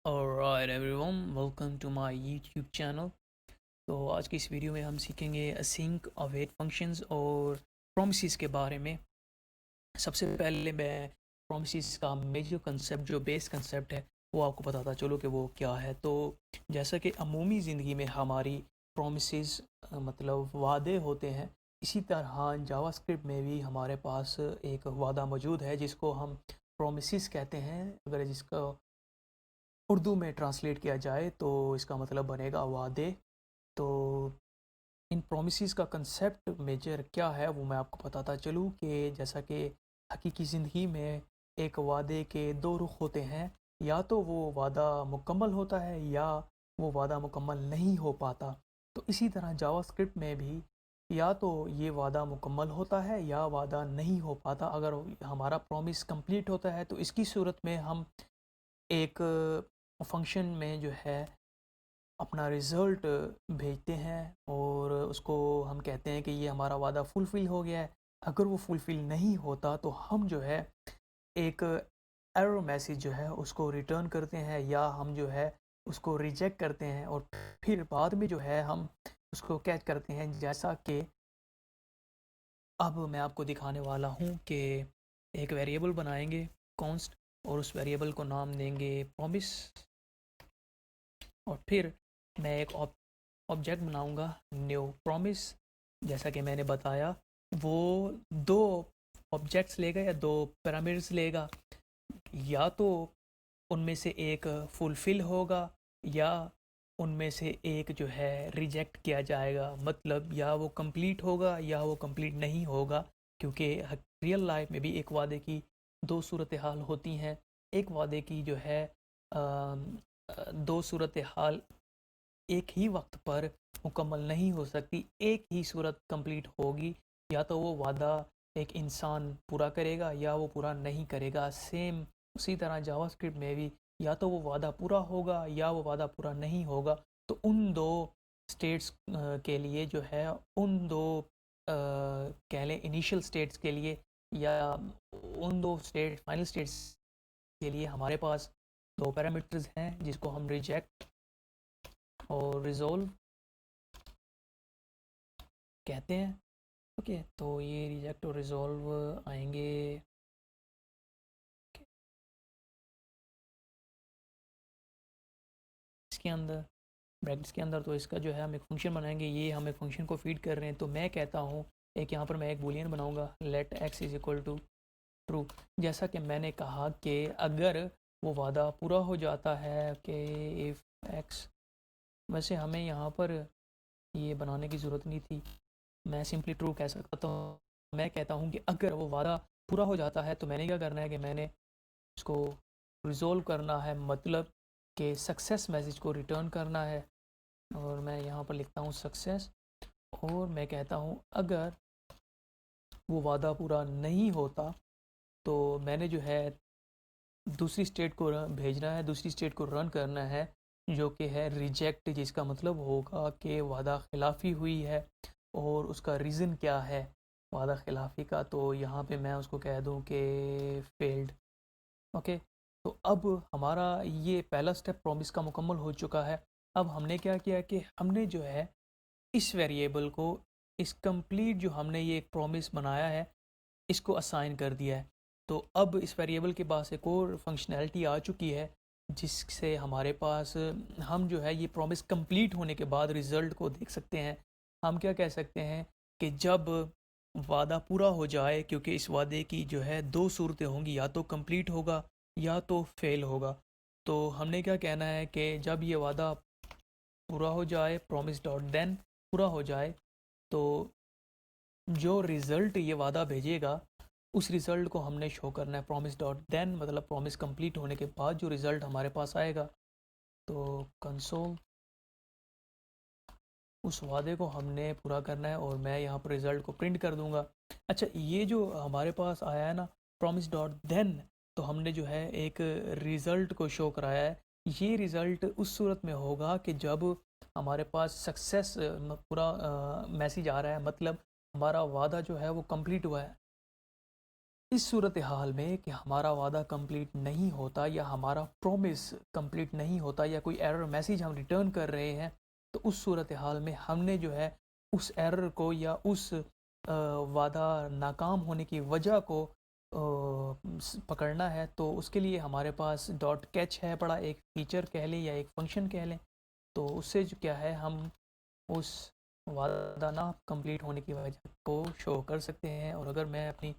Alright everyone, welcome to my YouTube channel। तो आज की इस वीडियो में हम सीखेंगे async await functions और promises के बारे में। सबसे पहले मैं promises का मेजर कंसेप्ट जो बेस कंसेप्ट है वो आपको बताता चलो कि वो क्या है। तो जैसा कि अमूमी ज़िंदगी में हमारी promises मतलब वादे होते हैं, इसी तरह जावास्क्रिप्ट में भी हमारे पास एक वादा मौजूद है जिसको हम promises कहते हैं। अगर जिसका उर्दू में ट्रांसलेट किया जाए तो इसका मतलब बनेगा वादे। तो इन प्रोमिसेस का कंसेप्ट मेजर क्या है वो मैं आपको बताता चलूँ कि जैसा कि हकीकी ज़िंदगी में एक वादे के दो रुख होते हैं, या तो वो वादा मुकम्मल होता है या वो वादा मुकम्मल नहीं हो पाता। तो इसी तरह जावास्क्रिप्ट में भी या तो ये वादा मुकम्मल होता है या वादा नहीं हो पाता। अगर हमारा प्रॉमिस कंप्लीट होता है तो इसकी सूरत में हम एक फंक्शन में जो है अपना रिज़ल्ट भेजते हैं और उसको हम कहते हैं कि ये हमारा वादा फुलफ़िल हो गया है। अगर वो फुलफ़िल नहीं होता तो हम जो है एक एरर मैसेज जो है उसको रिटर्न करते हैं, या हम जो है उसको रिजेक्ट करते हैं और फिर बाद में जो है हम उसको कैच करते हैं। जैसा कि अब मैं आपको दिखाने वाला हूँ कि एक वेरिएबल बनाएंगे कॉन्स्ट और उस वेरिएबल को नाम देंगे प्रॉमिस, और फिर मैं एक ऑब्जेक्ट बनाऊंगा न्यू प्रॉमिस। जैसा कि मैंने बताया वो दो ऑब्जेक्ट्स लेगा या दो पैरामीटर्स लेगा, या तो उनमें से एक फुलफ़िल होगा या उनमें से एक जो है रिजेक्ट किया जाएगा। मतलब या वो कंप्लीट होगा या वो कंप्लीट नहीं होगा, क्योंकि रियल लाइफ में भी एक वादे की दो सूरत हाल होती हैं। एक वादे की जो है दो सूरत हाल एक ही वक्त पर मुकम्मल नहीं हो सकती। एक ही सूरत कंप्लीट होगी, या तो वो वादा एक इंसान पूरा करेगा या वो पूरा नहीं करेगा। सेम उसी तरह जावास्क्रिप्ट में भी या तो वो वादा पूरा होगा या वो वादा पूरा नहीं होगा। तो उन दो स्टेट्स के लिए जो है उन दो कह लें इनिशियल स्टेट्स के लिए या उन दो स्टेट फाइनल स्टेट्स के लिए हमारे पास दो पैरामीटर्स हैं जिसको हम रिजेक्ट और रिजोल्व कहते हैं। ओके, तो ये रिजेक्ट और रिजोल्व आएंगे इसके अंदर, ब्रैकेट्स के अंदर। तो इसका जो है हम एक फंक्शन बनाएंगे, ये हम एक फंक्शन को फीड कर रहे हैं। तो मैं कहता हूँ एक यहाँ पर मैं एक बूलियन बनाऊंगा let x is equal to true. जैसा कि मैंने कहा कि अगर वो वादा पूरा हो जाता है कि इफ़ एक्स, वैसे हमें यहाँ पर ये बनाने की ज़रूरत नहीं थी, मैं सिंपली ट्रू कह सकता। तो मैं कहता हूँ कि अगर वो वादा पूरा हो जाता है तो मैंने क्या करना है कि मैंने इसको रिज़ोल्व करना है, मतलब कि सक्सेस मैसेज को रिटर्न करना है। और मैं यहाँ पर लिखता हूँ सक्सेस, और मैं कहता हूँ अगर वो वादा पूरा नहीं होता तो मैंने जो है दूसरी स्टेट को भेजना है, दूसरी स्टेट को रन करना है जो कि है रिजेक्ट, जिसका मतलब होगा कि वादा खिलाफ़ी हुई है और उसका रीज़न क्या है वादा खिलाफ़ी का। तो यहाँ पे मैं उसको कह दूँ कि फेल्ड। ओके, तो अब हमारा ये पहला स्टेप प्रॉमिस का मुकम्मल हो चुका है। अब हमने क्या किया कि हमने जो है इस वेरिएबल को, इस कंप्लीट जो हमने ये एक प्रॉमिस बनाया है इसको असाइन कर दिया है। तो अब इस वेरिएबल के पास एक और फंक्शनैलिटी आ चुकी है जिससे हमारे पास हम जो है ये प्रॉमिस कंप्लीट होने के बाद रिज़ल्ट को देख सकते हैं। हम क्या कह सकते हैं कि जब वादा पूरा हो जाए, क्योंकि इस वादे की जो है दो सूरतें होंगी, या तो कंप्लीट होगा या तो फेल होगा। तो हमने क्या कहना है कि जब ये वादा पूरा हो जाए, प्रॉमिस डॉट देन पूरा हो जाए, तो जो रिज़ल्ट ये वादा भेजेगा उस रिज़ल्ट को हमने शो करना है प्रॉमिस डॉट देन, मतलब प्रॉमिस कंप्लीट होने के बाद जो रिज़ल्ट हमारे पास आएगा। तो कंसोल उस वादे को हमने पूरा करना है और मैं यहाँ पर रिज़ल्ट को प्रिंट कर दूँगा। अच्छा, ये जो हमारे पास आया है ना प्रॉमिस डॉट देन, तो हमने जो है एक रिज़ल्ट को शो कराया है। ये रिज़ल्ट उस सूरत में होगा कि जब हमारे पास सक्सेस पूरा मैसेज आ रहा है, मतलब हमारा वादा जो है वो कंप्लीट हुआ है। इस सूरत हाल में कि हमारा वादा कंप्लीट नहीं होता या हमारा प्रॉमिस कंप्लीट नहीं होता या कोई एरर मैसेज हम रिटर्न कर रहे हैं, तो उस सूरत हाल में हमने जो है उस एरर को या उस वादा नाकाम होने की वजह को पकड़ना है। तो उसके लिए हमारे पास डॉट कैच है, बड़ा एक फीचर कह लें या एक फंक्शन कह लें। तो उससे जो क्या है, हम उस वादा ना कंप्लीट होने की वजह को शो कर सकते हैं। और अगर मैं अपनी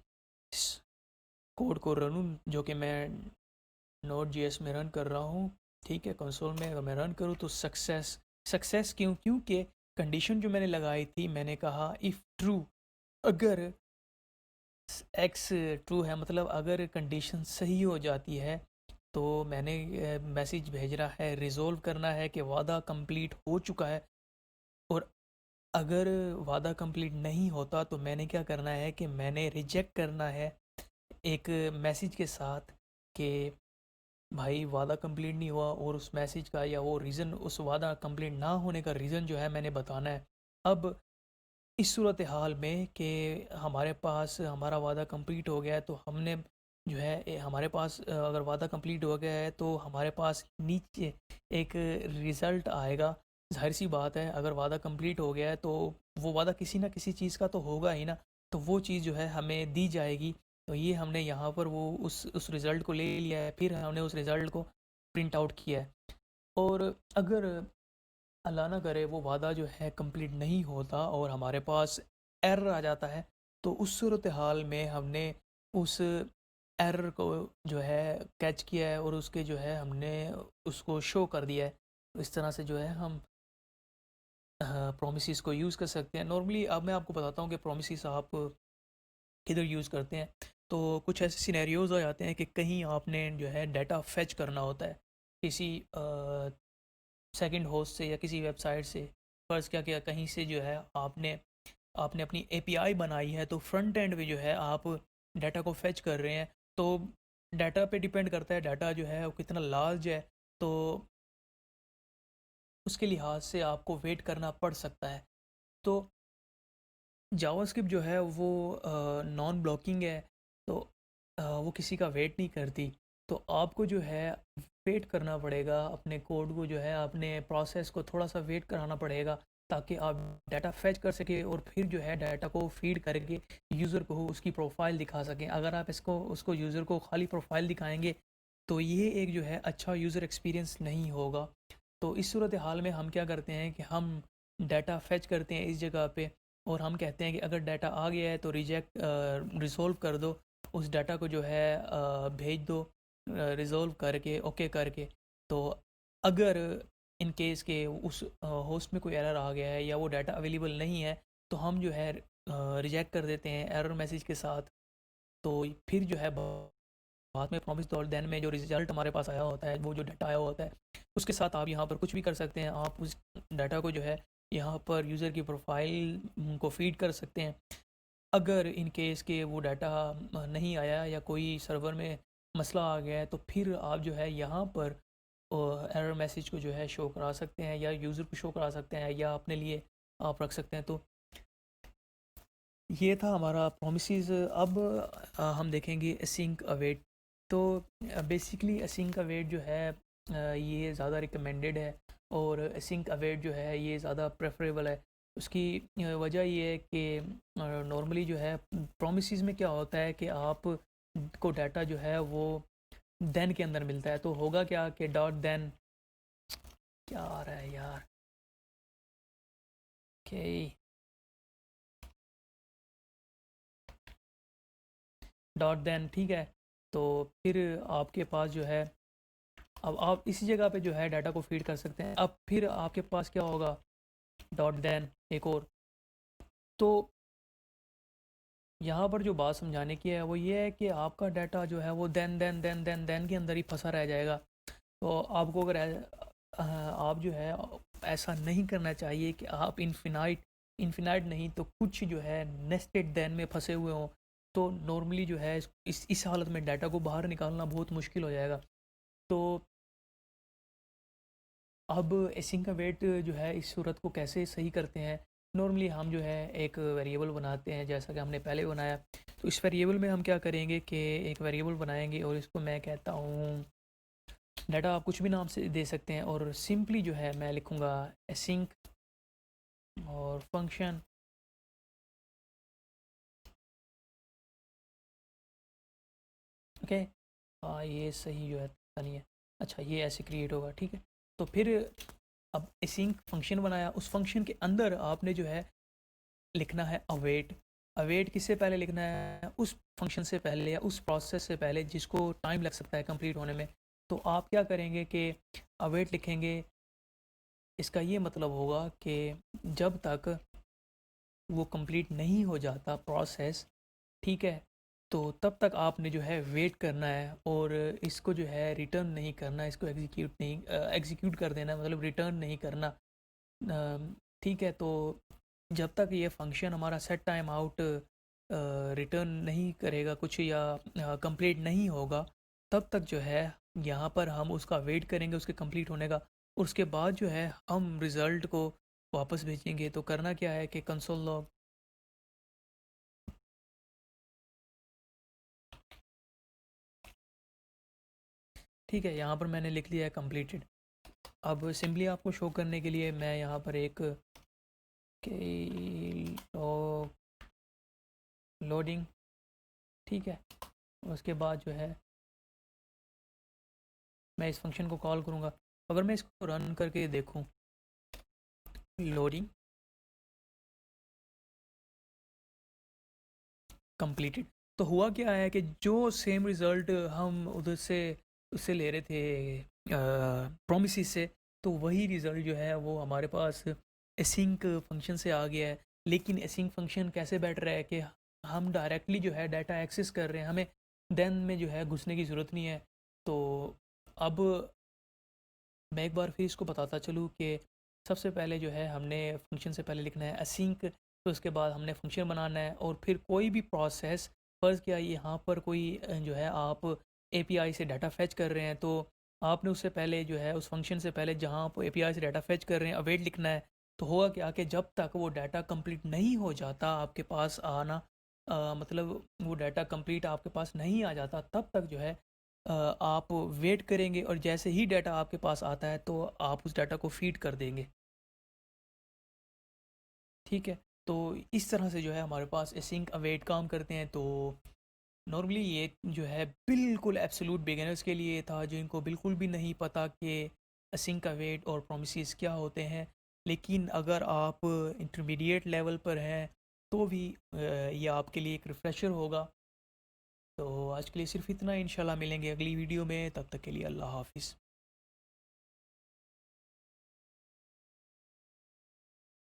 इस कोड को रनूँ, जो कि मैं नोड जेएस में रन कर रहा हूँ, ठीक है, कंसोल में अगर मैं रन करूँ तो सक्सेस क्योंकि कंडीशन जो मैंने लगाई थी, मैंने कहा इफ़ ट्रू, अगर एक्स ट्रू है, मतलब अगर कंडीशन सही हो जाती है, तो मैंने मैसेज भेज रहा है, रिज़ोल्व करना है कि वादा कंप्लीट हो चुका है। और अगर वादा कंप्लीट नहीं होता तो मैंने क्या करना है कि मैंने रिजेक्ट करना है एक मैसेज के साथ कि भाई वादा कंप्लीट नहीं हुआ, और उस मैसेज का या वो रीज़न, उस वादा कंप्लीट ना होने का रीज़न जो है मैंने बताना है। अब इस सूरत हाल में कि हमारे पास हमारा वादा कंप्लीट हो गया है, तो हमने जो है हमारे पास अगर वादा कंप्लीट हो गया है तो हमारे पास नीचे एक रिज़ल्ट आएगा। ज़ाहिर सी बात है, अगर वादा कंप्लीट हो गया है तो वो वादा किसी ना किसी चीज़ का तो होगा ही ना, तो वो चीज़ जो है हमें दी जाएगी। तो ये हमने यहाँ पर वो उस रिज़ल्ट को ले लिया है, फिर हमने उस रिज़ल्ट को प्रिंट आउट किया है। और अगर अल्लाह ना करे वो वादा जो है कंप्लीट नहीं होता और हमारे पास एरर आ जाता है, तो उस सूरत हाल में हमने उस एरर को जो है कैच किया है और उसके जो है हमने उसको शो कर दिया है। तो इस तरह से जो है हम प्रोमिस को यूज़ कर सकते हैं। नॉर्मली अब मैं आपको बताता हूँ कि प्रोमिस आप किधर यूज़ करते हैं। तो कुछ ऐसे सिनेरियोज़ आ जाते हैं कि कहीं आपने जो है डाटा फेच करना होता है किसी सेकंड होस्ट से या किसी वेबसाइट से। फ़र्ज़ क्या किया, कहीं से जो है आपने आपने अपनी एपीआई बनाई है, तो फ्रंट एंड पे जो है आप डाटा को फेच कर रहे हैं। तो डाटा पे डिपेंड करता है, डाटा जो है वो कितना लार्ज है, तो उसके लिहाज से आपको वेट करना पड़ सकता है। तो जावास्क्रिप्ट जो है वो नॉन ब्लॉकिंग है, तो वो किसी का वेट नहीं करती। तो आपको जो है वेट करना पड़ेगा, अपने कोड को जो है अपने प्रोसेस को थोड़ा सा वेट कराना पड़ेगा, ताकि आप डाटा फेच कर सके और फिर जो है डाटा को फीड करके यूज़र को उसकी प्रोफाइल दिखा सकें। अगर आप इसको उसको यूज़र को खाली प्रोफाइल दिखाएंगे, तो ये एक जो है अच्छा यूज़र एक्सपीरियंस नहीं होगा। तो इस सूरत हाल में हम क्या करते हैं कि हम डाटा फेच करते हैं इस जगह पे, और हम कहते हैं कि अगर डाटा आ गया है तो रिज़ोल्व कर दो, उस डाटा को जो है भेज दो रिज़ोल्व करके, ओके करके। तो अगर इन केस के उस होस्ट में कोई एरर आ गया है या वो डाटा अवेलेबल नहीं है, तो हम जो है रिजेक्ट कर देते हैं एरर मैसेज के साथ। तो फिर जो है बाद में प्रॉमिस डॉट देन में जो रिज़ल्ट हमारे पास आया होता है, वो जो डाटा आया होता है, उसके साथ आप यहाँ पर कुछ भी कर सकते हैं। आप उस डाटा को जो है यहाँ पर यूज़र की प्रोफाइल को फीड कर सकते हैं। अगर इन केस के वो डाटा नहीं आया या कोई सर्वर में मसला आ गया है, तो फिर आप जो है यहाँ पर एरर मैसेज को जो है शो करा सकते हैं या यूज़र को शो करा सकते हैं या अपने लिए आप रख सकते हैं। तो ये था हमारा प्रोमिसेस। अब हम देखेंगे असिंक अवेट। तो बेसिकली असिंक अवेट जो है ये ज़्यादा रिकमेंडेड है, और असिंक अवेट जो है ये ज़्यादा प्रेफरेबल है। उसकी वजह ये है कि नॉर्मली जो है प्रोमिसेस में क्या होता है कि आप को डाटा जो है वो देन के अंदर मिलता है। तो होगा क्या कि डॉट देन, क्या आ रहा है यार, ओके, डॉट देन, ठीक है। तो फिर आपके पास जो है, अब आप इसी जगह पे जो है डाटा को फीड कर सकते हैं। अब फिर आपके पास क्या होगा, डॉट देन एक और। तो यहाँ पर जो बात समझाने की है वो ये है कि आपका डाटा जो है वो देन के अंदर ही फंसा रह जाएगा। तो आपको अगर आप जो है ऐसा नहीं करना चाहिए कि आप इन्फिनाइट नहीं तो कुछ जो है नेस्टेड देन में फंसे हुए हों। तो नॉर्मली जो है इस हालत में डाटा को बाहर निकालना बहुत मुश्किल हो जाएगा। तो अब एसिंक का वेट जो है इस सूरत को कैसे सही करते हैं। नॉर्मली हम जो है एक वेरिएबल बनाते हैं जैसा कि हमने पहले बनाया। तो इस वेरिएबल में हम क्या करेंगे कि एक वेरिएबल बनाएंगे और इसको मैं कहता हूँ डाटा, आप कुछ भी नाम से दे सकते हैं, और सिंपली जो है मैं लिखूँगा एसिंक और फंक्शन। ओके, ये सही जो है पता नहीं है, अच्छा ये ऐसे क्रिएट होगा, ठीक है। तो फिर अब एसिंक फंक्शन बनाया, उस फंक्शन के अंदर आपने जो है लिखना है अवेट। अवेट किससे पहले लिखना है? उस फंक्शन से पहले या उस प्रोसेस से पहले जिसको टाइम लग सकता है कंप्लीट होने में। तो आप क्या करेंगे कि अवेट लिखेंगे, इसका ये मतलब होगा कि जब तक वो कंप्लीट नहीं हो जाता प्रोसेस, ठीक है, तो तब तक आपने जो है वेट करना है और इसको जो है रिटर्न नहीं करना, इसको एग्जीक्यूट कर देना, मतलब रिटर्न नहीं करना। ठीक है, तो जब तक ये फंक्शन हमारा सेट टाइम आउट रिटर्न नहीं करेगा कुछ या कंप्लीट नहीं होगा, तब तक जो है यहाँ पर हम उसका वेट करेंगे उसके कंप्लीट होने का, और उसके बाद जो है हम रिज़ल्ट को वापस भेजेंगे। तो करना क्या है कि कंसोल लॉग, ठीक है, यहाँ पर मैंने लिख लिया है कंप्लीटेड। अब सिंपली आपको शो करने के लिए मैं यहाँ पर एक के लोडिंग, ठीक है, उसके बाद जो है मैं इस फंक्शन को कॉल करूँगा। अगर मैं इसको रन करके देखूँ, लोडिंग कंप्लीटेड, तो हुआ क्या है कि जो सेम रिज़ल्ट हम उधर से उससे ले रहे थे प्रोमिस से, तो वही रिज़ल्ट जो है वो हमारे पास एसिंक फंक्शन से आ गया है। लेकिन एसिंक फंक्शन कैसे बैठ रहा है कि हम डायरेक्टली जो है डाटा एक्सेस कर रहे हैं, हमें देन में जो है घुसने की ज़रूरत नहीं है। तो अब मैं एक बार फिर इसको बताता चलूँ कि सबसे पहले जो है हमने फंक्शन से पहले लिखना है असिंक, तो उसके बाद हमने फंक्शन बनाना है, और फिर कोई भी प्रोसेस, फ़र्ज़ किया यहाँ पर कोई जो है आप एपीआई से डाटा फेच कर रहे हैं, तो आपने उससे पहले जो है उस फंक्शन से पहले जहाँ आप एपीआई से डाटा फेच कर रहे हैं अवेट लिखना है। तो होगा क्या कि जब तक वो डाटा कंप्लीट नहीं हो जाता आपके पास आना, मतलब वो डाटा कंप्लीट आपके पास नहीं आ जाता, तब तक जो है आप वेट करेंगे, और जैसे ही डाटा आपके पास आता है तो आप उस डाटा को फीड कर देंगे, ठीक है। तो इस तरह से जो है हमारे पास एसिंक अवेट काम करते हैं। तो नॉर्मली ये जो है बिल्कुल एब्सोल्यूट बिगिनर्स के लिए था, जिनको बिल्कुल भी नहीं पता कि एसिंक अवेट और प्रोमिसेस क्या होते हैं। लेकिन अगर आप इंटरमीडिएट लेवल पर हैं तो भी ये आपके लिए एक रिफ़्रेशर होगा। तो आज के लिए सिर्फ इतना, इंशाल्लाह मिलेंगे अगली वीडियो में, तब तक के लिए अल्लाह हाफ़िज़।